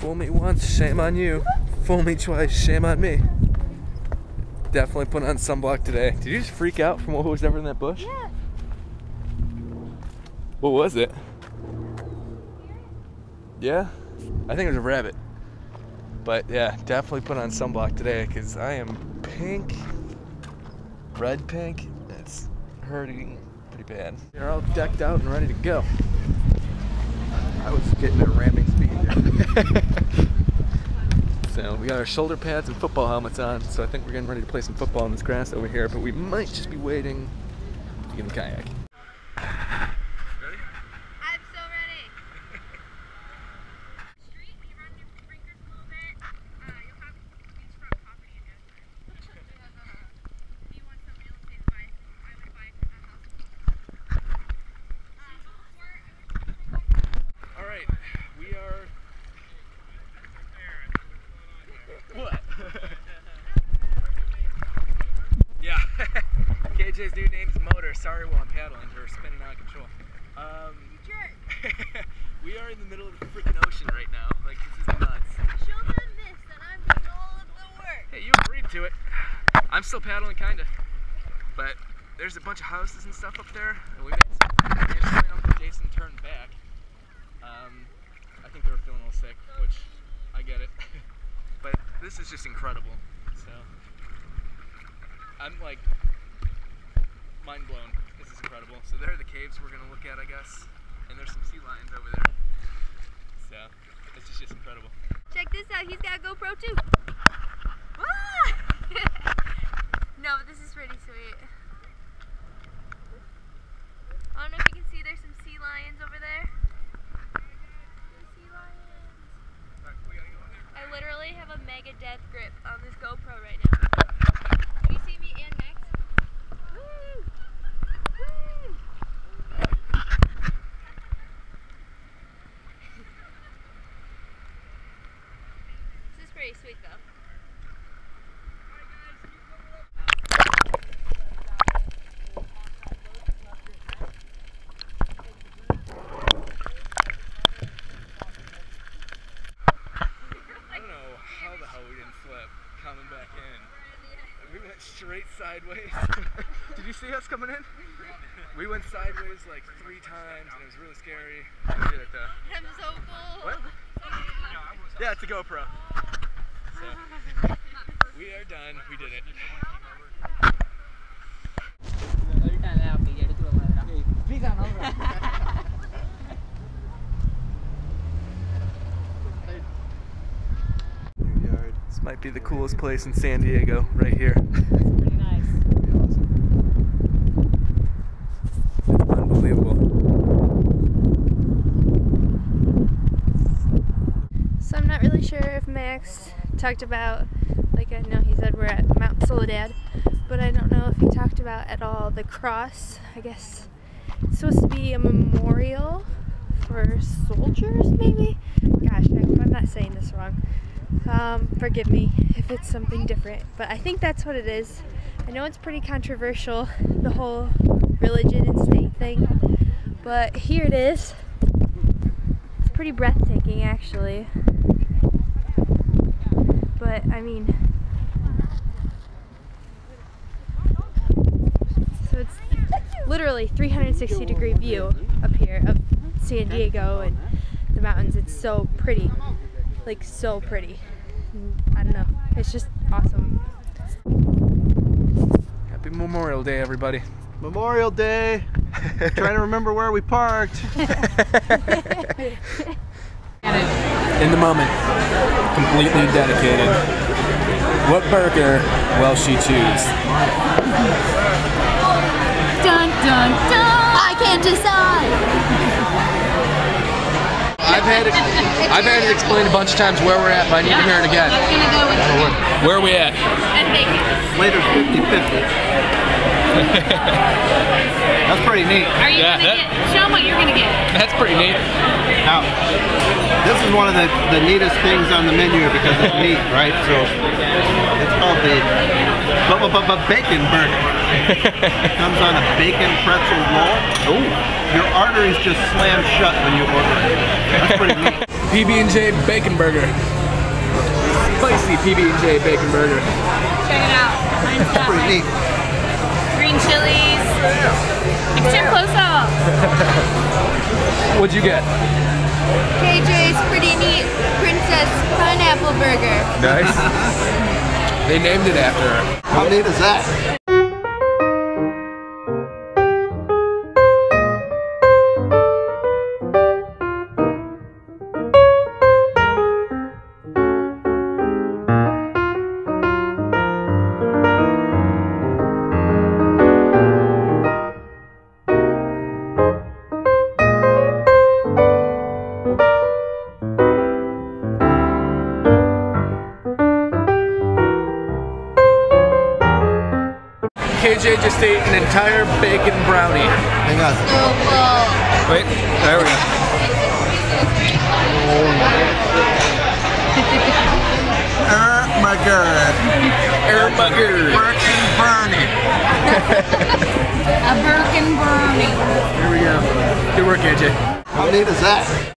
Fool me once, shame on you. Fool me twice, shame on me. Definitely put on sunblock today. Did you just freak out from what was ever in that bush? Yeah. What was it? Yeah? I think it was a rabbit. But yeah, definitely put on sunblock today because I am pink, red pink. It's hurting pretty bad. They're all decked out and ready to go. I was getting at ramming speed there. So we got our shoulder pads and football helmets on, so I think we're getting ready to play some football in this grass over here, but we might just be waiting to get in the kayak. Ready? I'm so ready. Street, you run your blinkers a little bit. You'll have beachfront property in there. If you want some real estate advice, I would buy a house. All right, we are. What? Yeah. KJ's new name's Motor. Sorry while I'm paddling. We're spinning out of control. We are in the middle of the freaking ocean right now. Like, this is nuts. Show them this, and I'm doing all of the work. Hey, you agreed to it. I'm still paddling, kinda. But there's a bunch of houses and stuff up there, and we made some. Uncle Jason turned back. I think they were feeling a little sick, which I get it. But this is just incredible. So I'm like mind blown. This is incredible. So there are the caves we're gonna look at, I guess, and there's some sea lions over there. So this is just incredible. Check this out. He's got a GoPro too. No, but this is pretty sweet. I don't know if you can see. There's some sea lions over there. Sea lions. I literally have a mega death grip on this GoPro right now. Can you see me and Max? Woo! Woo! This is pretty sweet though. Coming back in. We went straight sideways. Did you see us coming in? We went sideways like 3 times and it was really scary. We did it though. I'm so cool. What? Yeah, it's a GoPro. So, we are done. We did it. This might be the coolest place in San Diego, right here. It's pretty nice. It's unbelievable. So I'm not really sure if Max talked about, like I know he said we're at Mount Soledad, but I don't know if he talked about at all the cross. I guess it's supposed to be a memorial for soldiers, maybe? Gosh, I'm not saying this wrong. Forgive me if it's something different, but I think that's what it is. I know it's pretty controversial, the whole religion and state thing, but here it is. It's pretty breathtaking, actually. But, I mean, so it's literally 360-degree view up here of San Diego and the mountains. It's so pretty. Like, so pretty. I don't know. It's just awesome. Happy Memorial Day, everybody. Memorial Day. Trying to remember where we parked. In the moment. Completely dedicated. What burger will she choose? Dun dun dun! I can't decide! I've had it explained a bunch of times where we're at, but I need to hear it again. I'm gonna go with Where are we at? and bacon. Later 50-50. That's pretty neat. Are you gonna get? Show them what you're gonna get. That's pretty neat. Now, this is one of the neatest things on the menu because it's meat, right? So it's called the bacon burger. It comes on a bacon pretzel roll. Ooh. Your arteries just slam shut when you order it. That's pretty neat. PB&J bacon burger. Spicy PB&J bacon burger. Check it out. Mine's got Pretty neat. green chilies. Extra close up. What'd you get? KJ's pretty neat princess pineapple burger. Nice. They named it after her. How neat is that? KJ just ate an entire bacon brownie. Hang on. Wait, there we go. My God. Burger. Birkin Bernie. A Birkin brownie. Here we go. Good work, KJ. How neat is that?